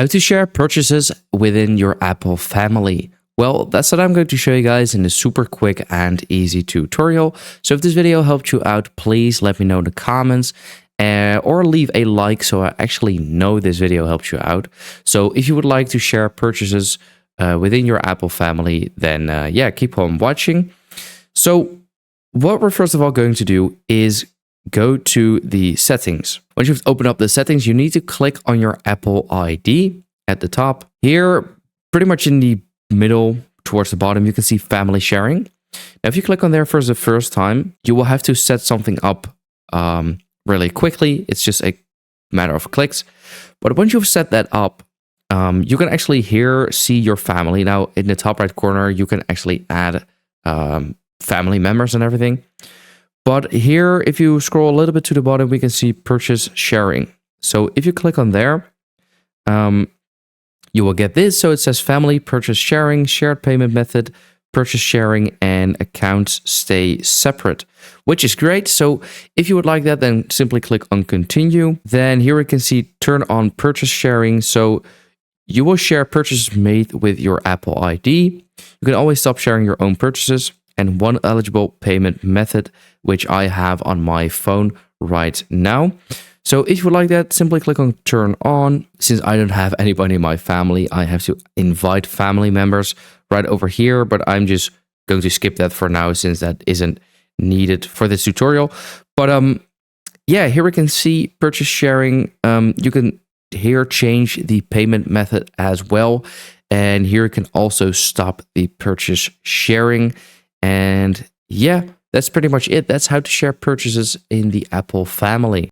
How to share purchases within your Apple family. Well, that's what I'm going to show you guys in a super quick and easy tutorial. So if this video helped you out, please let me know in the comments or leave a like so I actually know this video helps you out. So if you would like to share purchases within your Apple family, then yeah, keep on watching. So what we're first of all going to do is go to the settings. Once you've opened up the settings, you need to click on your Apple ID at the top. Here, pretty much in the middle towards the bottom, you can see family sharing. Now, if you click on there for the first time, you will have to set something up really quickly. It's just a matter of clicks. But once you've set that up, you can actually here see your family. Now, in the top right corner, you can actually add family members and everything. But here, if you scroll a little bit to the bottom, we can see purchase sharing. So if you click on there, you will get this. So it says family, purchase sharing, shared payment method, purchase sharing, and accounts stay separate, which is great. So if you would like that, then simply click on continue. Then here we can see turn on purchase sharing. So you will share purchases made with your Apple ID. You can always stop sharing your own purchases. And one eligible payment method, which I have on my phone right now. So if you would like that, simply click on turn on. Since I don't have anybody in my family, I have to invite family members right over here, but I'm just going to skip that for now since that isn't needed for this tutorial. But yeah, here we can see purchase sharing. You can here change the payment method as well. And here you can also stop the purchase sharing. And yeah, that's pretty much it. That's how to share purchases in the Apple family.